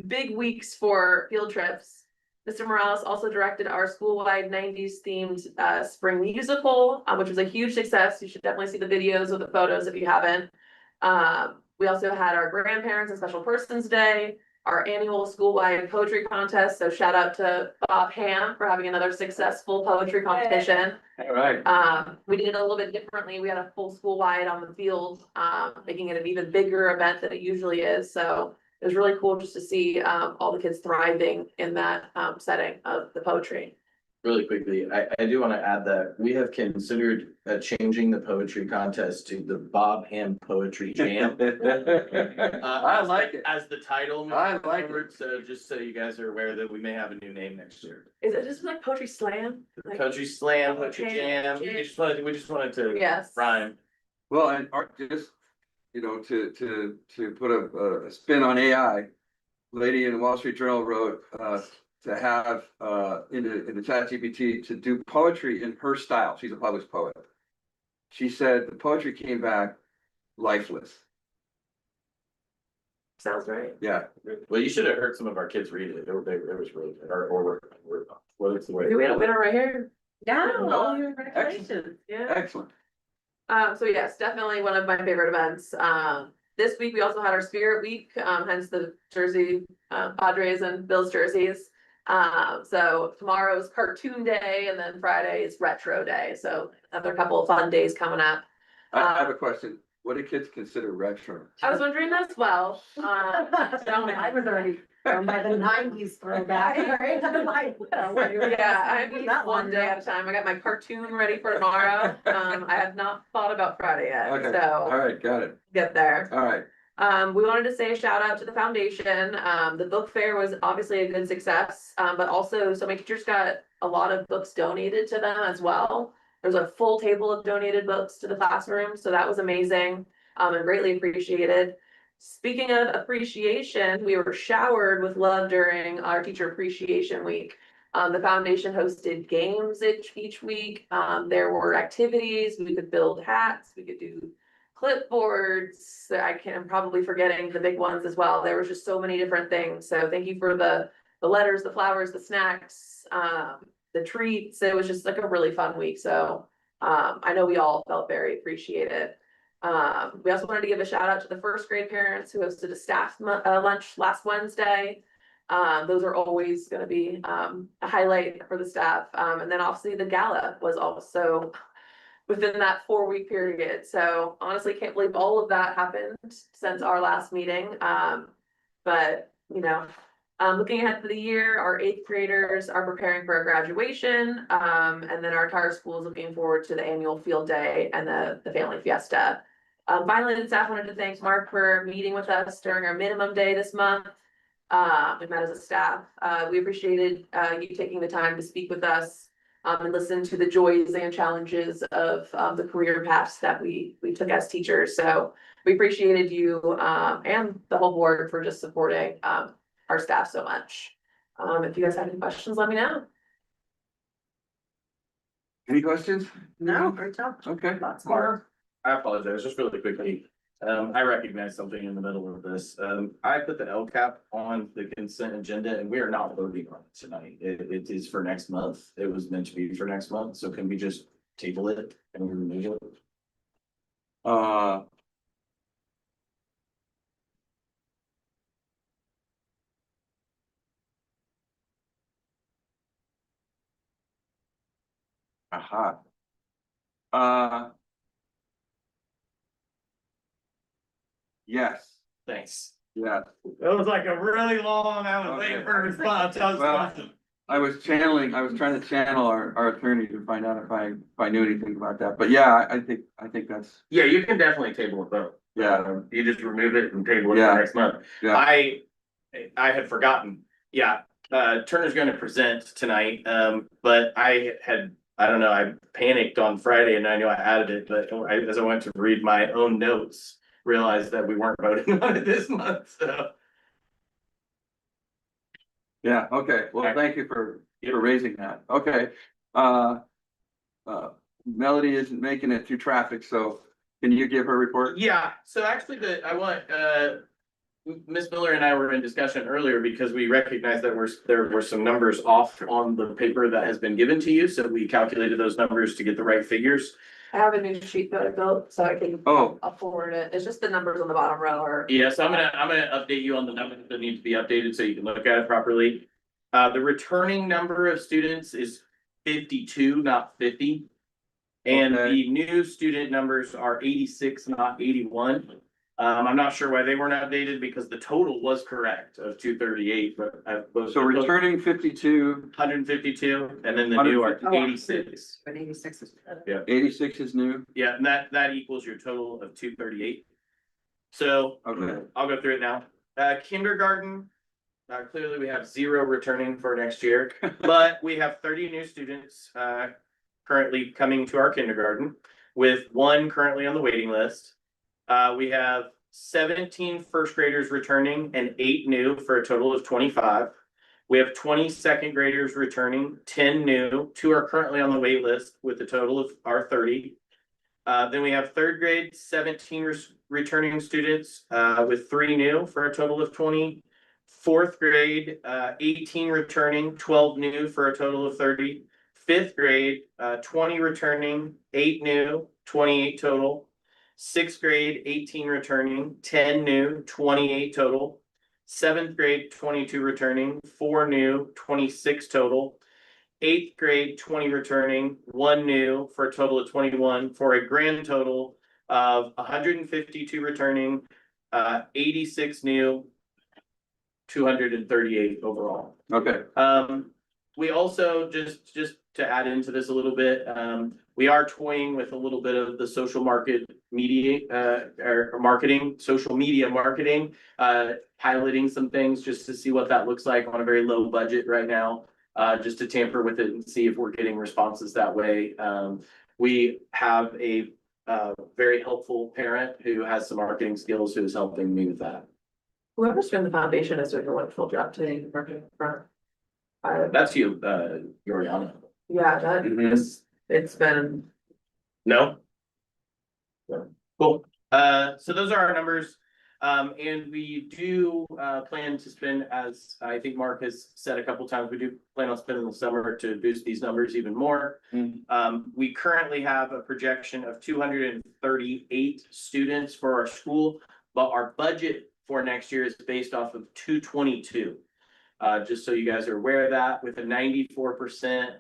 big weeks for field trips. Mr. Morales also directed our school-wide 90s themed spring musical, which was a huge success. You should definitely see the videos or the photos if you haven't. We also had our grandparents and special persons day. our annual school-wide poetry contest. So shout out to Bob Ham for having another successful poetry competition. All right. We did it a little bit differently. We had a full school-wide on the field, making it an even bigger event than it usually is. So it was really cool just to see all the kids thriving in that setting of the poetry. Really quickly, I do want to add that we have considered changing the poetry contest to the Bob Ham Poetry Jam. I like it. As the title. I like it. forward. So just so you guys are aware that we may have a new name next year. Is it just like poetry slam? Like- Poetry Slam, Poetry Okay, Jam, jam. we just wanted to Yes. rhyme. Well, and art, just, you know, to put a spin on AI, lady in the Wall Street Journal wrote, to have, in the chat GPT to do poetry in her style. She's a published poet. She said the poetry came back lifeless. Sounds right. Yeah. Well, you should have heard some of our kids read it. It was really good. Or what is the way? We had a winner right here. Yeah. Oh, congratulations. Yeah. Excellent. So yes, definitely one of my favorite events. This week we also had our Spirit Week, hence the jersey, Padres and Bills jerseys. So tomorrow's Cartoon Day and then Friday is Retro Day. So another couple of fun days coming up. I have a question. What do kids consider retro? I was wondering that as well. I was already from by the nineties throwback. Yeah, I mean, That one one, day at a time. I got my cartoon ready for tomorrow. I have not thought about Friday yet, Okay, all so right, got it. get there. All right. We wanted to say a shout out to the foundation. The book fair was obviously a good success, but also so many teachers got a lot of books donated to them as well. There's a full table of donated books to the classroom, so that was amazing, and greatly appreciated. Speaking of appreciation, we were showered with love during our Teacher Appreciation Week. The foundation hosted games each week. There were activities. We could build hats. We could do clipboards. I'm probably forgetting the big ones as well. There was just so many different things. So thank you for the letters, the flowers, the snacks, the treats. It was just like a really fun week. So I know we all felt very appreciated. We also wanted to give a shout out to the first grade parents who hosted a staff lunch last Wednesday. Those are always going to be a highlight for the staff. And then obviously the gala was also within that 4-week period. So honestly, can't believe all of that happened since our last meeting. But you know, looking ahead to the year, our 8th graders are preparing for a graduation. And then our entire school is looking forward to the annual field day and the family fiesta. Finally, the staff wanted to thank Mark for meeting with us during our minimum day this month. We met as a staff. We appreciated you taking the time to speak with us and listen to the joys and challenges of the career paths that we took as teachers. So we appreciated you and the whole board for just supporting our staff so much. If you guys have any questions, let me know. Any questions? No, great job. Okay. Lots Mark. I apologize, just really quickly. I recognize something in the middle of this. I put the LCAP on the consent agenda and we are not voting on it tonight. It is for next month. It was meant to be for next month, so can we just table it and remove it? Aha. Yes, Thanks. yeah. That was like a really long, I was waiting for a response. Well, I was trying to channel our attorney to find out if I knew anything about that, but yeah, I think that's, Yeah, you can definitely table it though. yeah, You just remove it and table it Yeah. for next month. yeah. I had forgotten. Yeah, Turner's gonna present tonight, but I don't know, I panicked on Friday and I knew I added it, but as I went to read my own notes, realized that we weren't voting on it this month, so. Yeah, okay, well, thank you for raising that, okay. Melody isn't making it through traffic, so can you give her report? Yeah, so actually Ms. Miller and I were in discussion earlier because we recognized that there were some numbers off on the paper that has been given to you, so we calculated those numbers to get the right figures. I have a new sheet that I built, so I can, Oh, I'll forward it. It's just the numbers on the bottom row or. Yeah, so I'm gonna update you on the numbers that need to be updated so you can look at it properly. The returning number of students is 52, not 50. And Okay. the new student numbers are 86, not 81. I'm not sure why they weren't updated because the total was correct of 238, but so returning 52, 152, and then the new are 86. But 86 is. 86 is new. Yeah, and that equals your total of 238. So Okay. I'll go through it now. Kindergarten, clearly we have 0 returning for next year, but we have 30 new students currently coming to our kindergarten, with 1 currently on the waiting list. We have 17 first graders returning and 8 new for a total of 25. We have 20 second graders returning, 10 new, 2 are currently on the wait list with a total of our 30. Then we have third grade, 17 returning students with 3 new for a total of 20. Fourth grade, 18 returning, 12 new for a total of 30. Fifth grade, 20 returning, 8 new, 28 total. Sixth grade, 18 returning, 10 new, 28 total. Seventh grade, 22 returning, 4 new, 26 total. Eighth grade, 20 returning, 1 new for a total of 21, for a grand total of 152 returning, 86 new, 238 overall. Okay. We also, just to add into this a little bit, we are toying with a little bit of the social market media, or marketing, social media marketing, piloting some things just to see what that looks like on a very low budget right now, just to tamper with it and see if we're getting responses that way. We have a very helpful parent who has some marketing skills who is helping me with that. Whoever's doing the foundation is doing a wonderful job today, working front. That's you, Yoriana. Yeah, that Mhm. is, it's been, No? No. Cool. So those are our numbers. And we do plan to spend, as I think Mark has said a couple times, we do plan on spending the summer to boost these numbers even more. We currently have a projection of 238 students for our school, but our budget for next year is based off of 222. Just so you guys are aware of that, with a 94%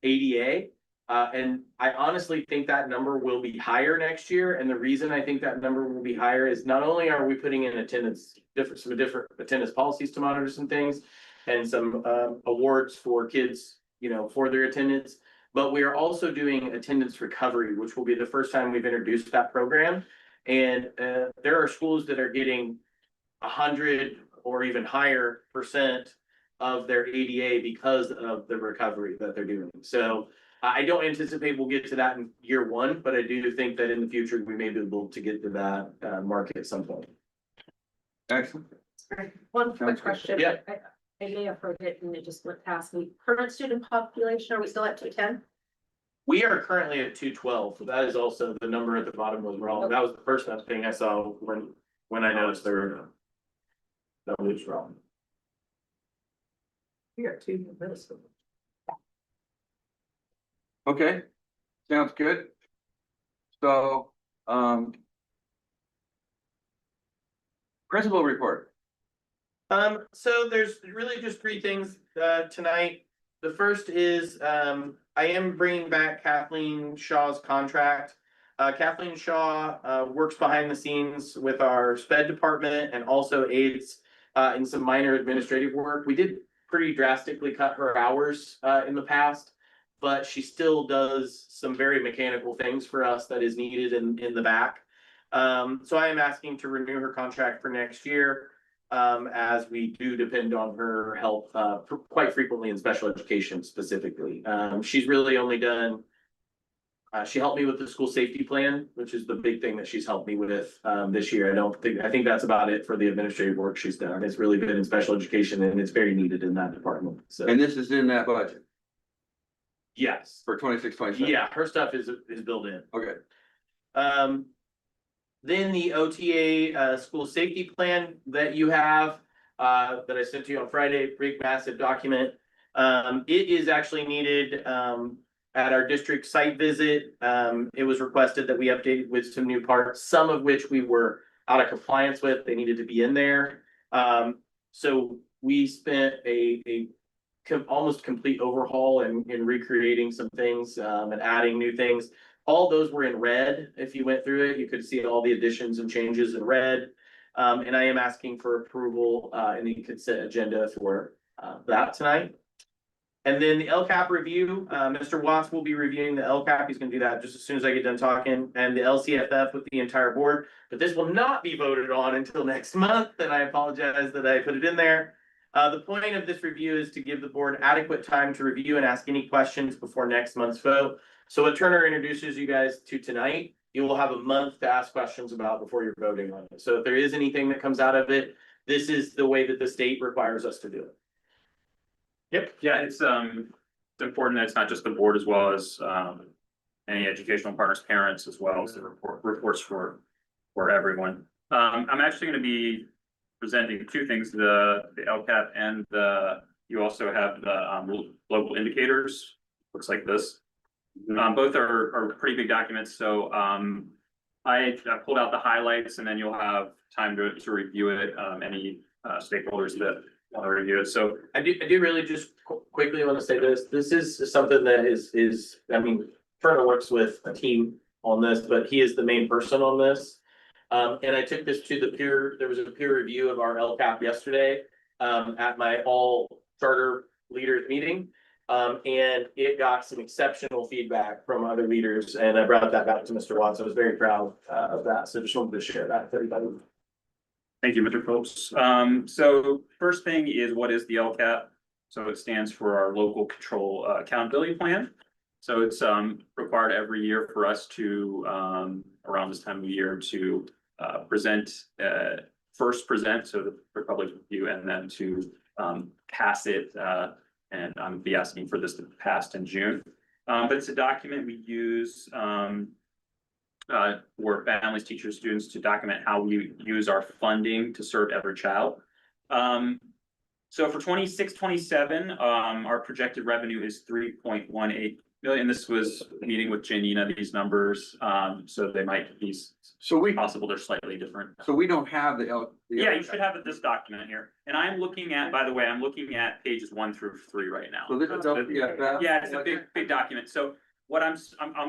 ADA. And I honestly think that number will be higher next year. And the reason I think that number will be higher is not only are we putting in attendance, some different attendance policies to monitor some things and some awards for kids, you know, for their attendance, but we are also doing attendance recovery, which will be the first time we've introduced that program. And there are schools that are getting 100 or even higher % of their ADA because of the recovery that they're doing. So I don't anticipate we'll get to that in year 1, but I do think that in the future, we may be able to get to that market at some point. Excellent. One Sounds quick good. question. Yeah. I may have heard it and it just went past me. Current student population, are we still at 210? We are currently at 212, so that is also the number at the bottom was wrong. That was the first thing I saw when I noticed that was wrong. we got 2 middle school. Okay. Sounds good. So, principal report. So there's really just 3 things tonight. The first is I am bringing back Kathleen Shaw's contract. Kathleen Shaw works behind the scenes with our SPED department and also aids in some minor administrative work. We did pretty drastically cut her hours in the past, but she still does some very mechanical things for us that is needed in the back. So I am asking to renew her contract for next year, as we do depend on her help quite frequently in special education specifically. She's really only done, she helped me with the school safety plan, which is the big thing that she's helped me with this year. I think that's about it for the administrative work she's done. It's really been in special education and it's very needed in that department. So And this is in that budget yes, for 26, 27. yeah, her stuff is built in. Okay. Then the OTA school safety plan that you have that I sent to you on Friday, big massive document. It is actually needed at our district site visit, it was requested that we update with some new parts, some of which we were out of compliance with, they needed to be in there. So we spent almost complete overhaul and recreating some things, and adding new things. All those were in red. If you went through it, you could see all the additions and changes in red. And I am asking for approval, in the consent agenda for, that tonight. And then the LCAP review, Mr. Watts will be reviewing the LCAP. He's gonna do that just as soon as I get done talking, and the LCFF with the entire board. But this will not be voted on until next month, and I apologize that I put it in there. The point of this review is to give the board adequate time to review and ask any questions before next month's vote. So what Turner introduces you guys to tonight, you will have a month to ask questions about before you're voting on it. So if there is anything that comes out of it, this is the way that the state requires us to do it. Yep, yeah, it's important that it's not just the board as well as any educational partners, parents as well as the reports for everyone. I'm actually gonna be presenting two things, the LCAP and you also have the local indicators, looks like this. Both are pretty big documents, so I pulled out the highlights and then you'll have time to review it, any stakeholders that want to review it. So I do really just quickly want to say this. This is something that is, I mean, Turner works with a team on this, but he is the main person on this. And I took this to there was a peer review of our LCAP yesterday, at my all charter leaders meeting. And it got some exceptional feedback from other leaders, and I brought that back to Mr. Watts. I was very proud of that. So just wanted to share that with everybody. thank you, Mr. Phillips. So first thing is, what is the LCAP? So it stands for our Local Control Accountability Plan. So it's required every year for us to around this time of the year to first present so for public review, and then to pass it. And I'm be asking for this to be passed in June. But it's a document we use for families, teachers, students to document how we use our funding to serve every child. So for 26-27, our projected revenue is 3.18 million. This was meeting with Janina, these numbers, so they might be possible, they're slightly different. So we don't have the Yeah, you should have this document here. And I'm looking at, by the way, I'm looking at pages 1 through 3 right now. So this is, Yeah, it's a big document. So what I'm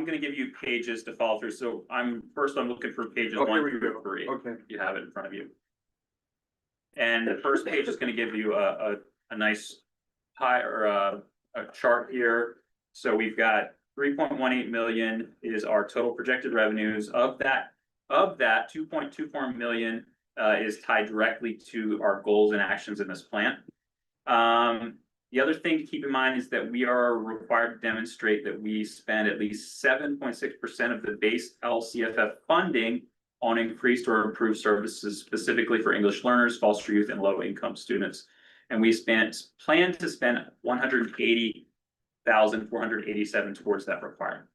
gonna give you pages to follow through. So I'm looking for pages Oh, 1 here we through go. 3. Okay. You have it in front of you. And the first page is gonna give you a nice pie or a chart here. So we've got 3.18 million is our total projected revenues. Of that, 2.24 million is tied directly to our goals and actions in this plan. The other thing to keep in mind is that we are required to demonstrate that we spend at least 7.6% of the base LCFF funding on increased or improved services specifically for English learners, foster youth, and low-income students. And we plan to spend 180,487 towards that requirement.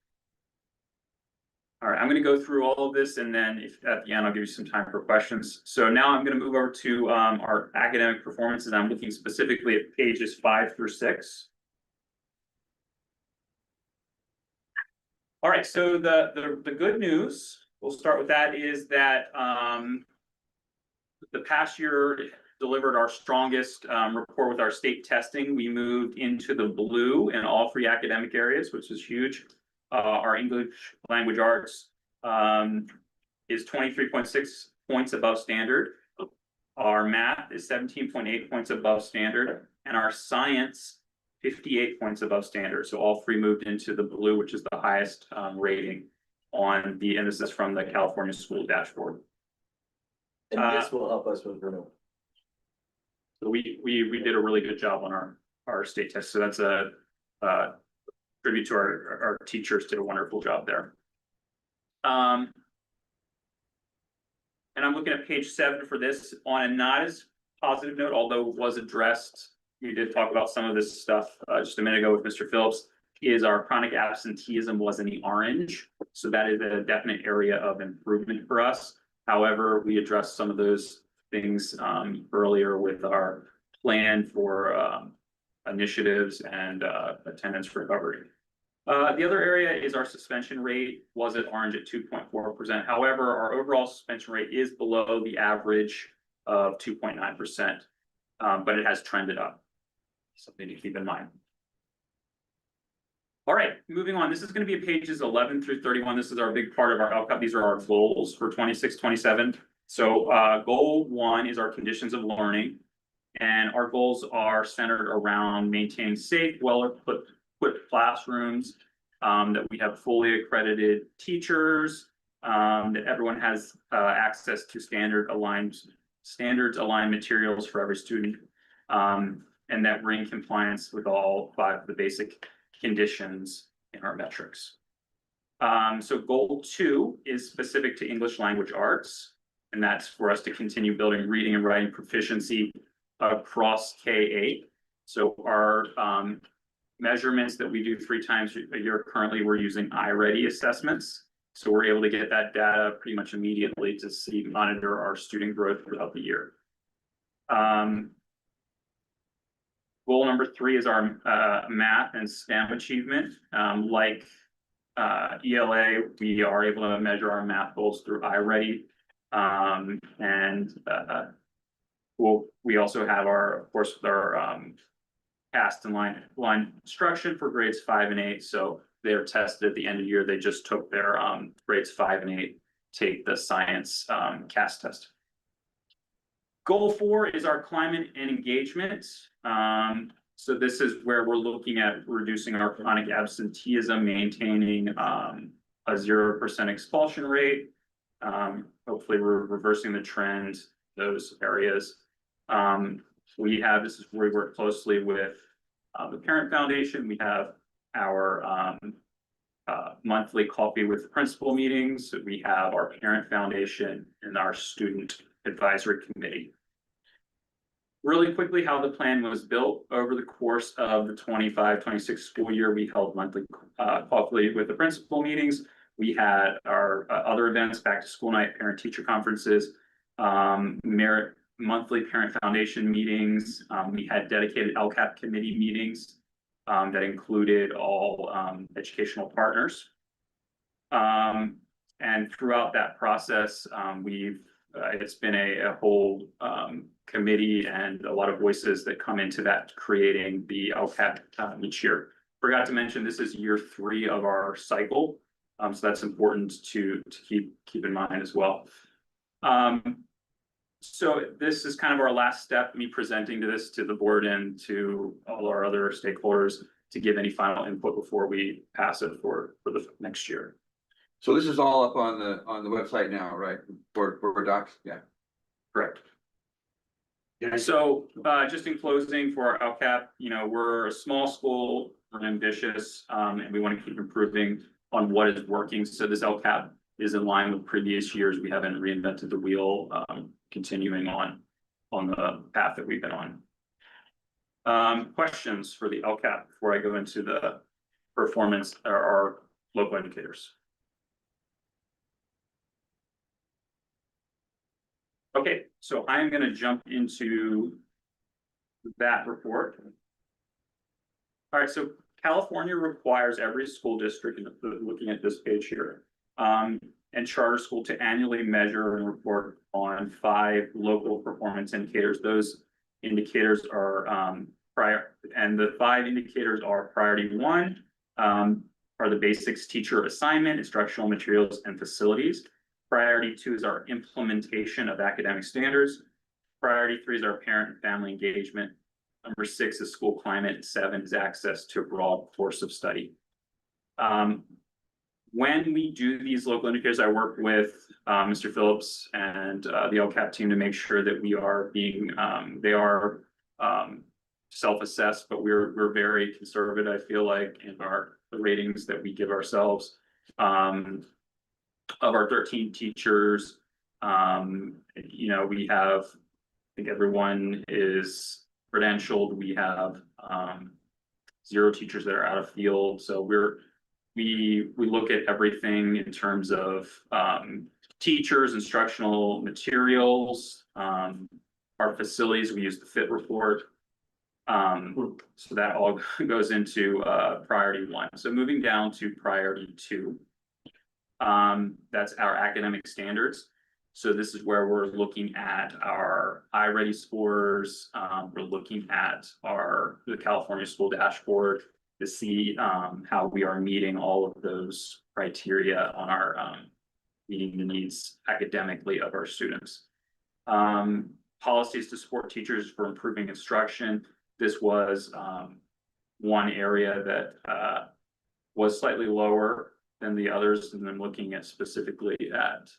All right, I'm going to go through all of this, and then if at the end, I'll give you some time for questions. So now I'm going to move over to our academic performance, and I'm looking specifically at pages 5 through 6. All right, so the good news, we'll start with that, is that the past year delivered our strongest report with our state testing. We moved into the blue in all 3 academic areas, which is huge. Our English language arts is 23.6 points above standard. Our math is 17.8 points above standard, and our science 58 points above standard. So all 3 moved into the blue, which is the highest rating on the, and this is from the California School Dashboard. And this will help us with renewal. So we did a really good job on our state test. So that's a tribute to our teachers, did a wonderful job there. And I'm looking at page 7 for this on a not as positive note, although it was addressed. We did talk about some of this stuff just a minute ago with Mr. Phillips. Is our chronic absenteeism was in the orange. So that is a definite area of improvement for us. However, we addressed some of those things earlier with our plan for initiatives and attendance recovery. The other area is our suspension rate was at orange at 2.4%. However, our overall suspension rate is below the average of 2.9%, but it has trended up. Something to keep in mind. All right, moving on. This is going to be pages 11 through 31. This is our big part of our LCAP. These are our goals for 26-27. So goal 1 is our conditions of learning. And our goals are centered around maintaining safe, well-equipped classrooms, that we have fully accredited teachers, that everyone has access to standards aligned materials for every student, and that we're in compliance with all 5 of the basic conditions in our metrics. So goal 2 is specific to English language arts, and that's for us to continue building reading and writing proficiency across K-8. So our measurements that we do 3 times a year, currently we're using iReady assessments. So we're able to get that data pretty much immediately to monitor our student growth throughout the year. Goal number 3 is our math and STEM achievement. Like ELA, we are able to measure our math goals through iReady. We also have of course, our cast and line instruction for grades 5 and 8. So they're tested at the end of the year. They just took their grades 5 and 8, take the science cast test. Goal 4 is our climate and engagement. So this is where we're looking at reducing our chronic absenteeism, maintaining a 0% expulsion rate. Hopefully we're reversing the trend, those areas. This is where we work closely with the Parent Foundation. We have our monthly coffee with the principal meetings. We have our Parent Foundation and our Student Advisory Committee. Really quickly, how the plan was built over the course of the 25-26 school year, we held monthly coffee with the principal meetings. We had our other events, back to school night, parent teacher conferences, monthly Parent Foundation meetings. We had dedicated LCAP committee meetings that included all educational partners. And throughout that process, it's been a whole committee and a lot of voices that come into that, creating the LCAP each year. Forgot to mention, this is year 3 of our cycle. So that's important to keep in mind as well. So this is kind of our last step, me presenting this to the board and to all our other stakeholders to give any final input before we pass it for the next year. So this is all up on the website now, right? For docs, yeah. Correct. Yeah. So just in closing for our LCAP, we're a small school, we're ambitious, and we want to keep improving on what is working. So this LCAP is in line with previous years. We haven't reinvented the wheel, continuing on the path that we've been on. Questions for the LCAP before I go into the performance or our local indicators? Okay, so I'm going to jump into that report. All right, so California requires every school district, looking at this page here, and charter school to annually measure and report on 5 local performance indicators. Those indicators are and the 5 indicators are priority 1, are the basics teacher assignment, instructional materials, and facilities. Priority 2 is our implementation of academic standards. Priority 3 is our parent and family engagement. Number 6 is school climate. 7 is access to a broad course of study. When we do these local indicators, I work with Mr. Phillips and the LCAP team to make sure that we are they are self-assessed, but we're very conservative, I feel like, in the ratings that we give ourselves. Of our 13 teachers, we have, I think everyone is credentialed. We have 0 teachers that are out of field. So we look at everything in terms of teachers, instructional materials, our facilities. We use the FIT report. So that all goes into priority 1. So moving down to priority 2. That's our academic standards. So this is where we're looking at our iReady scores. We're looking at the California School Dashboard to see how we are meeting all of those criteria on our meeting the needs academically of our students. Policies to support teachers for improving instruction. This was one area that was slightly lower than the others, and then looking at specifically at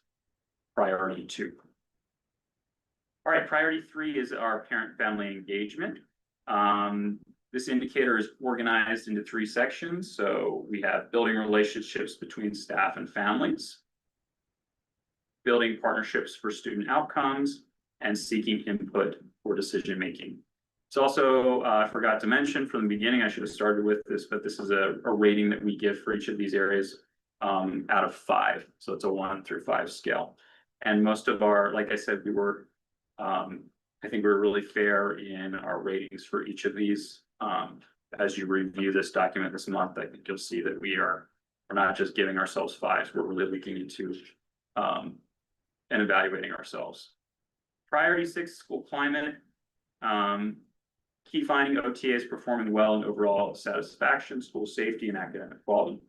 priority 2. All right, priority 3 is our parent-family engagement. This indicator is organized into 3 sections. So we have building relationships between staff and families, building partnerships for student outcomes, and seeking input for decision-making. It's also, I forgot to mention from the beginning, I should have started with this, but this is a rating that we give for each of these areas out of 5. So it's a 1 through 5 scale. And most of our, like I said, I think we're really fair in our ratings for each of these. As you review this document this month, I think you'll see that we're not just giving ourselves 5s, we're really looking into and evaluating ourselves. Priority 6, school climate. Key finding, OTA is performing well in overall satisfaction, school safety, and academic quality.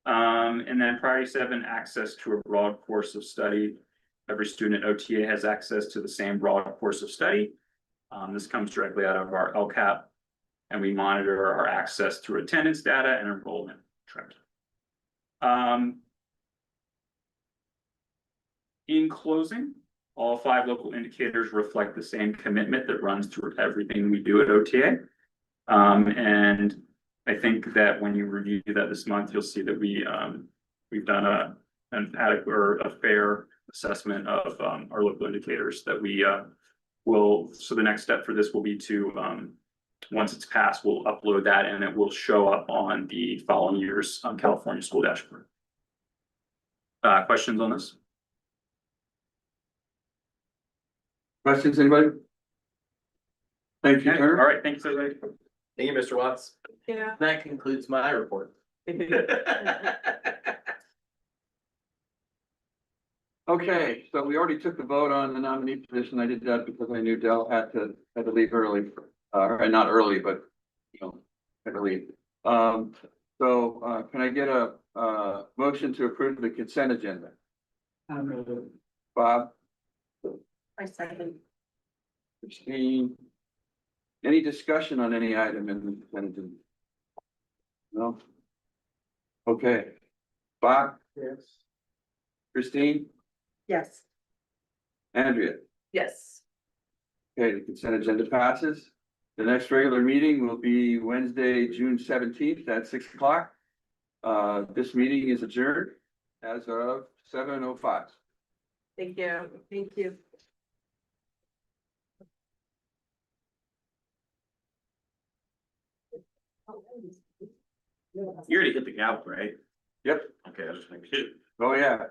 And then priority 7, access to a broad course of study. Every student at OTA has access to the same broad course of study. This comes directly out of our LCAP, and we monitor our access through attendance data and enrollment trend. In closing, all 5 local indicators reflect the same commitment that runs through everything we do at OTA. And I think that when you review that this month, you'll see that we've done an adequate or a fair assessment of our local indicators that we will. So the next step for this will be to, once it's passed, we'll upload that and it will show up on the following year's California School Dashboard. Questions on this? Questions, anybody? Thank you, Okay, Turner. all right, thanks, everybody. Thank you, Mr. Watts. Yeah. That concludes my report. Okay, so we already took the vote on the nominee position. I did that because I knew Dell had to leave early, or not early, but had to leave. So can I get a motion to approve the consent agenda? Bob, I second. Christine. Any discussion on any item in the consent agenda? No? Okay. Bob, Yes. Christine, Yes. Andrea. Yes. Okay, the consent agenda passes. The next regular meeting will be Wednesday, June 17th at 6 o'clock. This meeting is adjourned as of 7:05. Thank you. Thank you. You already hit the gavel, right? Yep. Okay, I was just making sure. Oh, yeah.